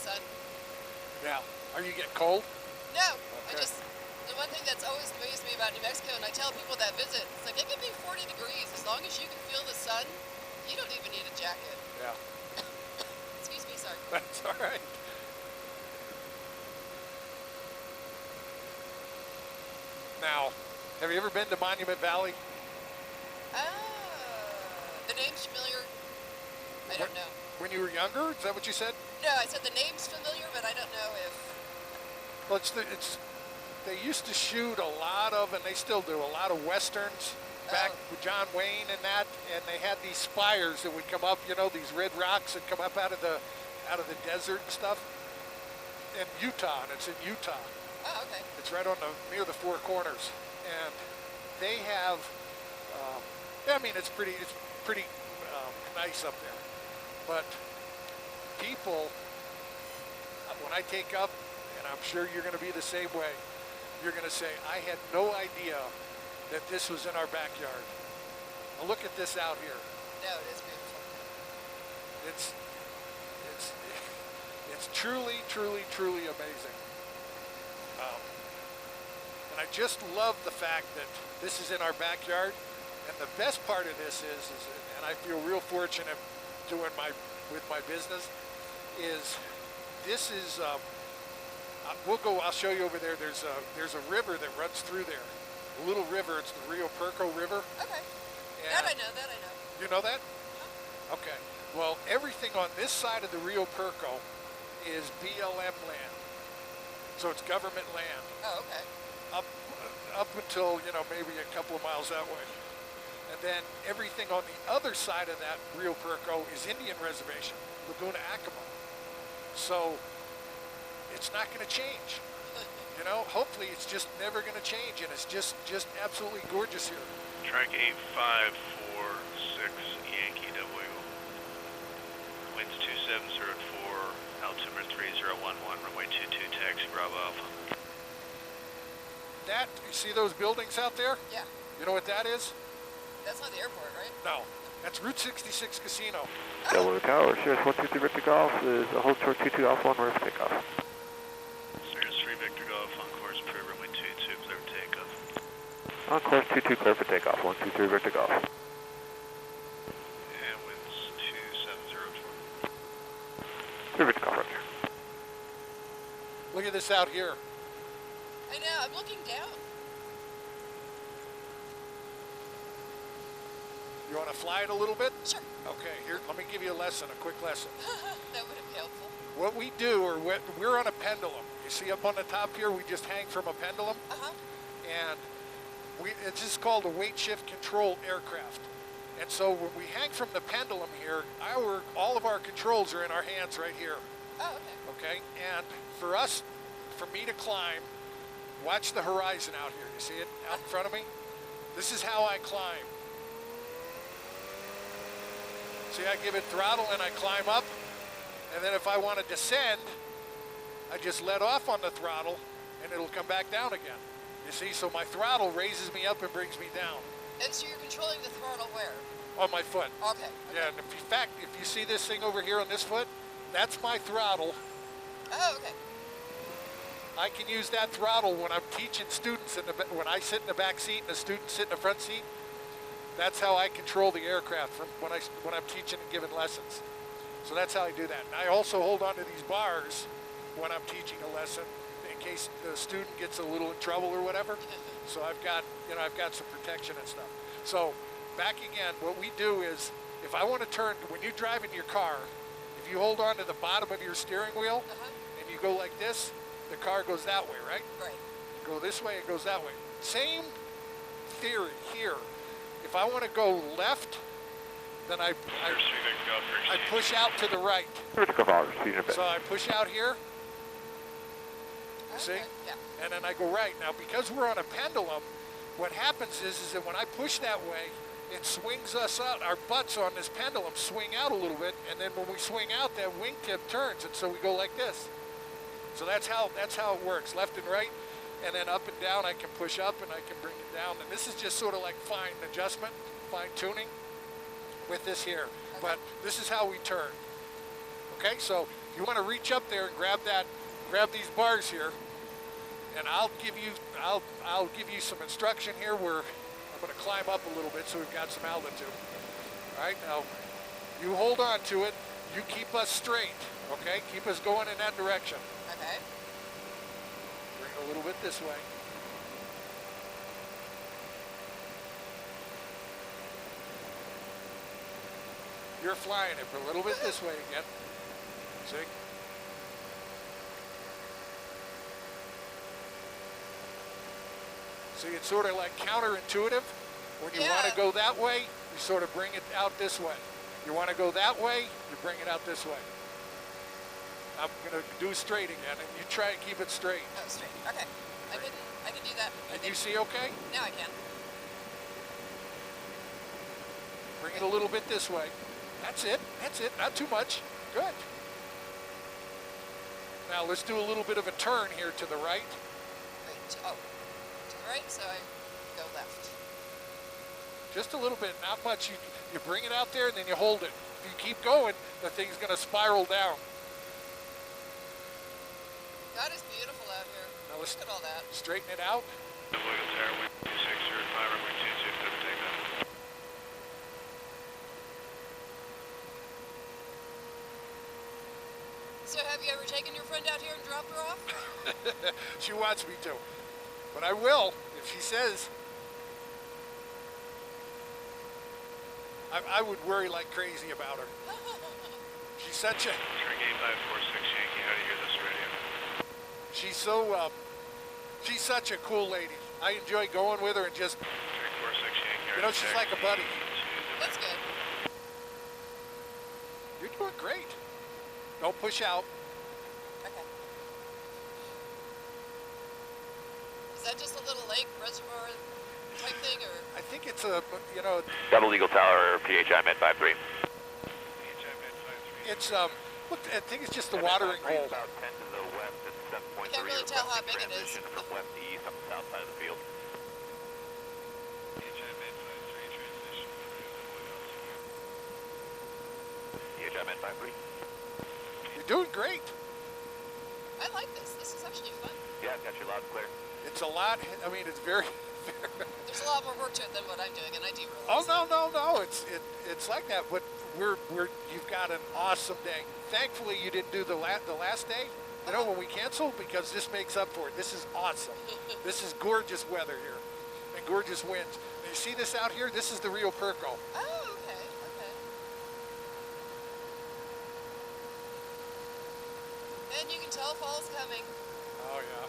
sun. Yeah. Are you getting cold? No, Okay. the one thing that's always amazed me about New Mexico, and I tell people that visit, it's like it can be 40 degrees. As long as you can feel the sun, you don't even need a jacket. Yeah. Excuse me, sorry. That's all right. Now, have you ever been to Monument Valley? The name's familiar. I don't know. When you were younger? Is that what you said? No, I said the name's familiar, but I don't know if... Well, they used to shoot a lot of, and they still do, a lot of westerns back with John Wayne and that, and they had these spires that would come up, you know, these red rocks that come up out of the desert and stuff. In Utah, and it's in Utah. Oh, okay. It's right on near the Four Corners, and they have. I mean, it's pretty nice up there, but people, when I take up, and I'm sure you're going to be the same way, you're going to say, I had no idea that this was in our backyard. Now look at this out here. No, it is beautiful. It's truly, truly, truly amazing. And I just love the fact that this is in our backyard. And the best part of this is and I feel real fortunate with my business, is this is, I'll show you over there. There's a river that runs through there. A little river, it's the Rio Puerco River. Okay. And That I know. you know that? Okay. Well, everything on this side of the Rio Puerco is BLM land. So it's government land. Oh, okay. Up until, maybe a couple of miles that way. And then everything on the other side of that Rio Puerco is Indian reservation, Laguna Acoma. So it's not going to change. Hopefully it's just never going to change, and it's just absolutely gorgeous here. Trike 8546 Yankee W. Winds 2704, altimeter 3011, runway 22, taxi Bravo Alpha. You see those buildings out there? Yeah. You know what that is? That's not the airport, right? No. That's Route 66 Casino. Delaware Tower, Sirius 123 Victor Golf is a hold short 22 Alpha 1 ready for takeoff. Sirius 3 Victor Golf, on course, per runway 22, clear for takeoff. On course 22, clear for takeoff, 123 Victor Golf. And winds 2704. Clear Victor Golf right here. Look at this out here. I know, I'm looking down. You want to fly it a little bit? Sure. Okay, here, let me give you a quick lesson. That would be helpful. What we do, we're on a pendulum. You see up on the top here, we just hang from a pendulum. Uh-huh. And it's just called a weight shift control aircraft. And so when we hang from the pendulum here, all of our controls are in our hands right here. Oh, okay. Okay, and for me to climb, watch the horizon out here. You see it out in front of me? This is how I climb. See, I give it throttle and I climb up, and then if I want to descend, I just let off on the throttle and it'll come back down again. You see, so my throttle raises me up and brings me down. And so you're controlling the throttle where? On my foot. Okay. Yeah, and in fact, if you see this thing over here on this foot, that's my throttle. Oh, okay. I can use that throttle when I'm teaching students, when I sit in the back seat and the students sit in the front seat. That's how I control the aircraft when I'm teaching and giving lessons. So that's how I do that. And I also hold on to these bars when I'm teaching a lesson in case the student gets a little in trouble or whatever. So I've got some protection and stuff. So back again, what we do is, if I want to turn, when you drive in your car, if you hold on to the bottom of your steering wheel and you go like this, the car goes that way, right? Right. You go this way, it goes that way. Same theory here. If I want to go left, then I push out to the right. So I push out here. You see? Yeah. And then I go right. Now, because we're on a pendulum, what happens is that when I push that way, it swings us out. Our butts on this pendulum swing out a little bit, and then when we swing out, that wingtip turns, and so we go like this. So that's how it works, left and right, and then up and down. I can push up and I can bring it down. And this is just sort of like fine adjustment, fine tuning with this here. But this is how we turn. Okay, so If you want to reach up there and grab these bars here, and I'll give you some instruction here where I'm going to climb up a little bit so we've got some altitude. All right, now you hold on to it. You keep us straight, okay? Keep us going in that direction. Okay. Bring it a little bit this way. You're flying it a little bit this way again. See? See, it's sort of like counterintuitive. When you want to go that way, you sort of bring it out this way. You want to go that way, you bring it out this way. I'm going to do straight again, and you try and keep it straight. Oh, straight. Okay. I can do that. Can you see okay? Now I can. Bring it a little bit this way. That's it. That's it. Not too much. Good. Now let's do a little bit of a turn here to the right. Wait. To the right, so I go left. Just a little bit, not much. You bring it out there and then you hold it. If you keep going, the thing's going to spiral down. God is beautiful out here. Now let's look at all that. Straighten it out. William Tower, wind 26, you're at 5, runway 22, clear for takeoff. So have you ever taken your friend out here and dropped her off? She wants me to. But I will, if she says. I would worry like crazy about her. She's such a... Trike 8546 Yankee, how do you hear this radio? She's so, she's such a cool lady. I enjoy going with her and just... Trike 46 Yankee, you know, she's like a buddy. That's good. You're doing great. Don't push out. Okay. Is that just a little lake reservoir type thing, or? I think it's a, you know... Double Eagle Tower, PHI Med 53. PHI Med 53. It's, look, I think it's just the watering hole. About 10 to the west at 7.3. Can't really tell how big it is. Transition from west to east on the south side of the field. PHI Med 53, transition for PHI Med 53. You're doing great. I like this. This is actually fun. Yeah, got your loud and clear. It's a lot, I mean, it's very... There's a lot more work to it than what I'm doing, and I do Oh, realize no, it's like that, but you've got an awesome day. Thankfully, you didn't do the last day, you know, when we canceled, because this makes up for it. This is awesome. This is gorgeous weather here, and gorgeous winds. And you see this out here? This is the Rio Puerco. Oh, okay. And you can tell fall's coming. Oh, yeah.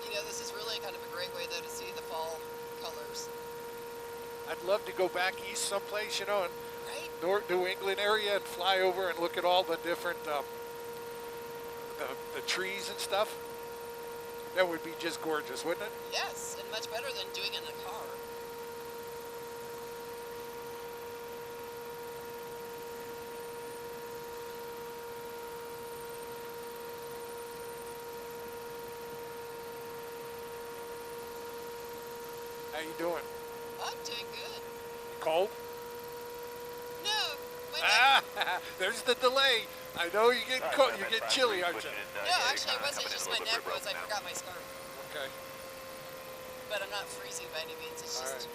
You know, this is really kind of a great way, though, to see the fall colors. I'd love to go back east someplace, you know, in Right? New England area and fly over and look at all the different, the trees and stuff. That would be just gorgeous, wouldn't it? Yes, and much better than doing it in a car. How you doing? I'm doing good. Cold? No, my neck. Ah, there's the delay. I know you get you get chilly, aren't you? No, actually, it wasn't just my neck. Was I forgot my scarf. Okay. But I'm not freezing by any means. It's All just. right.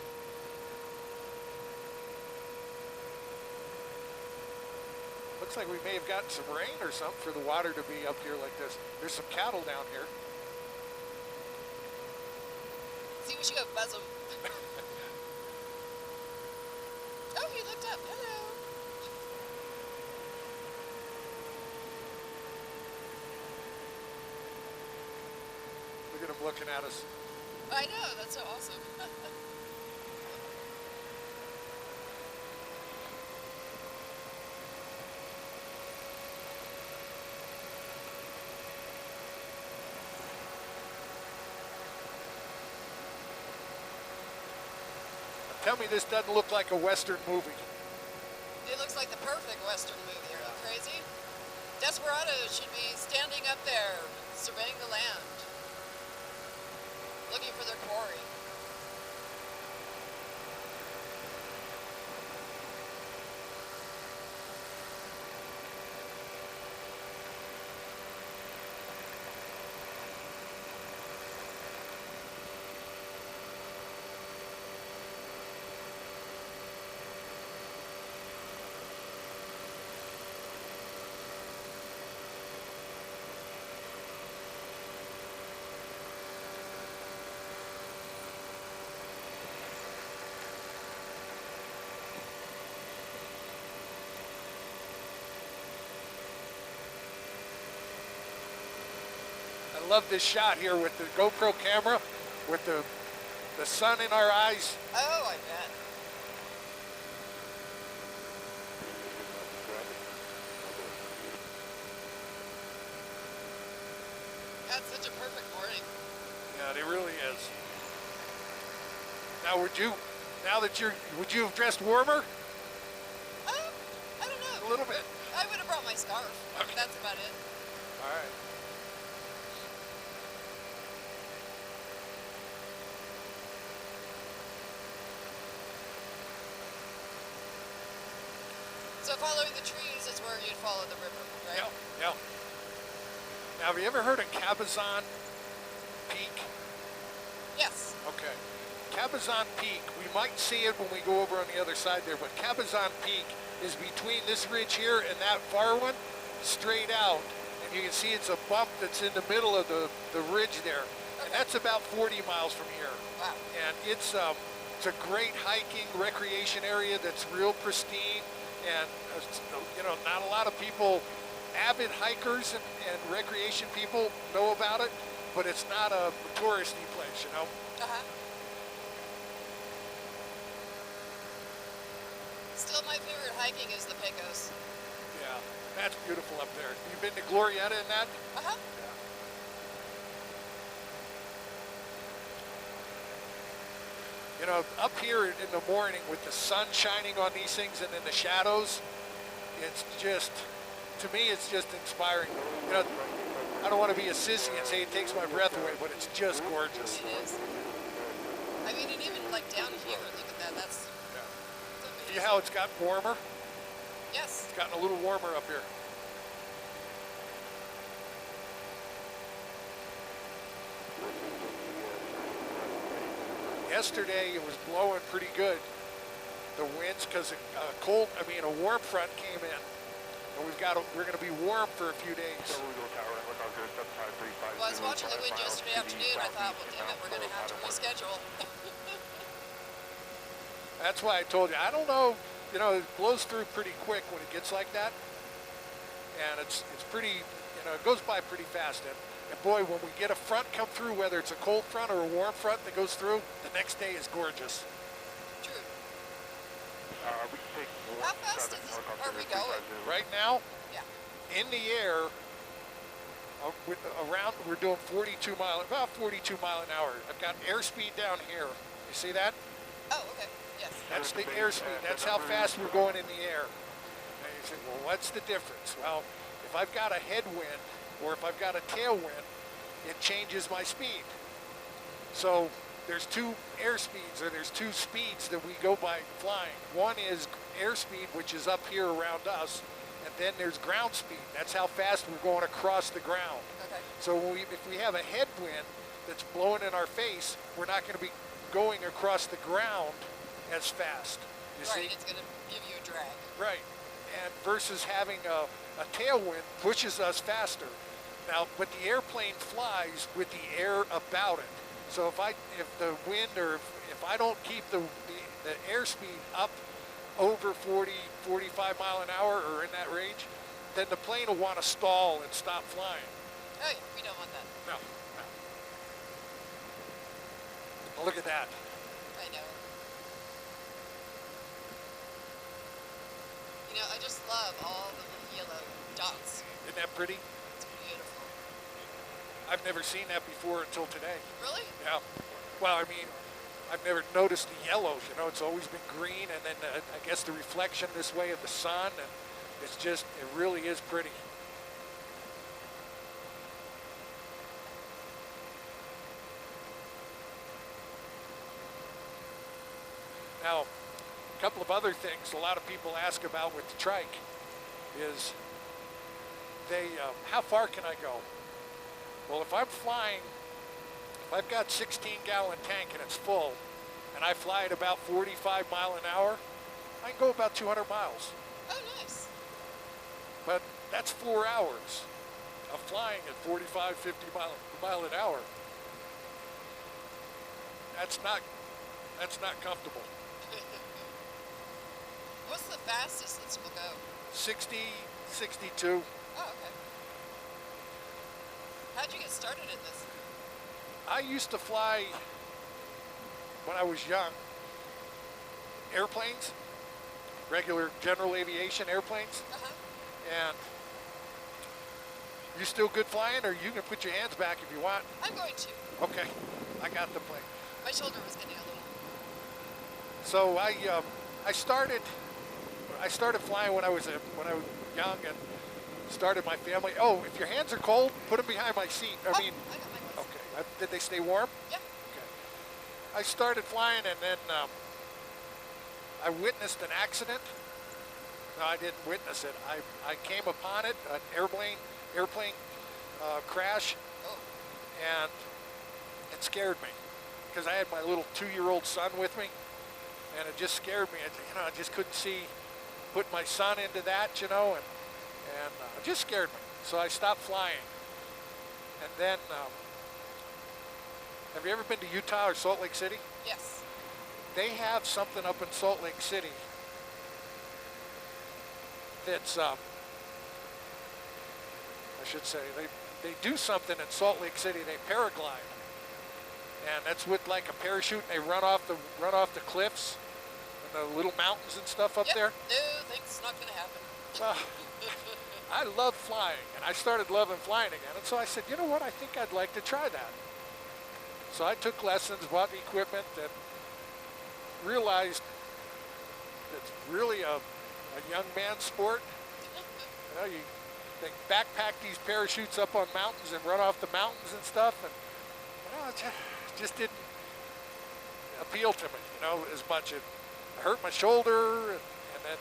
Looks like we may have gotten some rain or something for the water to be up here like this. There's some cattle down here. See, we should go buzz 'em. Oh, he looked up. Hello. Look at him looking at us. I know. That's so awesome. Tell me this doesn't look like a Western movie. It looks like the perfect Western movie. Are you crazy? Desperados should be standing up there, surveying the land, looking for their quarry. love this shot here with the GoPro camera, with the sun in our eyes. Oh, I bet. That's such a perfect morning. Yeah, it really is. Now, would you have dressed warmer? I don't know. A little bit. I would have brought my scarf. Okay. That's about it. All right. So following the trees is where you'd follow the river, right? Yeah, yeah. Now, have you ever heard of Cabazon Peak? Yes. Okay. Cabazon Peak, we might see it when we go over on the other side there, but Cabazon Peak is between this ridge here and that far one, straight out. And you can see it's a bump that's in the middle of the ridge there. And that's about 40 miles from here. Wow. And it's a great hiking recreation area that's real pristine. And, not a lot of people, avid hikers and recreation people know about it, but it's not a touristy place, Uh-huh. Still, my favorite hiking is the Pecos. Yeah, that's beautiful up there. You've been to Glorieta and that? Uh-huh. Yeah. Up here in the morning with the sun shining on these things and then the shadows, it's just, to me, it's just inspiring. I don't want to be a sissy and say it takes my breath away, but it's just gorgeous. It is. I mean, and even like down here, look at that. That's See how it's gotten warmer? Yes. It's gotten a little warmer up here. Yesterday it was blowing pretty good. The winds, because a warm front came in. And we're going to be warm for a few days. Well, I was watching the wind yesterday afternoon. I thought, well, damn it, we're going to have to reschedule. That's why I told you, I don't know, it blows through pretty quick when it gets like that. And it's pretty, it goes by pretty fast. And boy, when we get a front come through, whether it's a cold front or a warm front that goes through, the next day is gorgeous. True. How fast are we going? Right now, Yeah. in the air, we're doing about 42 mile an hour. I've got airspeed down here. You see that? Oh, okay. Yes. That's the airspeed. That's how fast we're going in the air. And you say, well, what's the difference? Well, if I've got a headwind or if I've got a tailwind, it changes my speed. So there's two airspeeds, or there's two speeds that we go by flying. One is airspeed, which is up here around us, and then there's ground speed. That's how fast we're going across the ground. Okay. So if we have a headwind that's blowing in our face, we're not going to be going across the ground as fast. You Right, see? it's going to give you a drag. Right. And versus having a tailwind pushes us faster. Now, but the airplane flies with the air about it. So if the wind, or if I don't keep the airspeed up over 40, 45 mile an hour or in that range, then the plane will want to stall and stop flying. Oh, yeah, we don't want that. No. Well, look at that. I know. I just love all the little yellow dots. Isn't that pretty? It's beautiful. I've never seen that before until today. Really? Yeah. Well, I mean, I've never noticed the yellows. It's always been green, and then I guess the reflection this way of the sun, and it really is pretty. Now, a couple of other things a lot of people ask about with the Trike is how far can I go? Well, if I'm flying, if I've got 16-gallon tank and it's full, and I fly at about 45 mile an hour, I can go about 200 miles. Oh, nice. But that's 4 hours of flying at 45, 50 mile an hour. That's not comfortable. What's the fastest this will go? 60, 62. Oh, okay. How'd you get started in this? I used to fly when I was young. Airplanes, regular general aviation airplanes, and you still good flying, or you can put your hands back if you want. I'm going to. Okay, I got the plane. My shoulder was getting a little. So I started flying when I was young and started my family. Oh, if your hands are cold, put them behind my seat. I mean, I got my gloves. okay. Did they stay warm? Yeah. Okay. I started flying, and then I witnessed an accident. No, I didn't witness it. I came upon it, an airplane crash, Oh. and it scared me because I had my little 2-year-old son with me, and it just scared me. I just couldn't see putting my son into that, and it just scared me. So I stopped flying. And then, have you ever been to Utah or Salt Lake City? Yes. They have something up in Salt Lake City that's, I should say, they do something in Salt Lake City. They paraglide, and that's with like a parachute, and they run off the cliffs and the little mountains and stuff up there. No, thanks, not gonna happen. I love flying, and I started loving flying again. And so I said, you know what? I think I'd like to try that. So I took lessons, bought the equipment, and realized it's really a young man's sport. They backpack these parachutes up on mountains and run off the mountains and stuff, and it just didn't appeal to me, as much. It hurt my shoulder, and then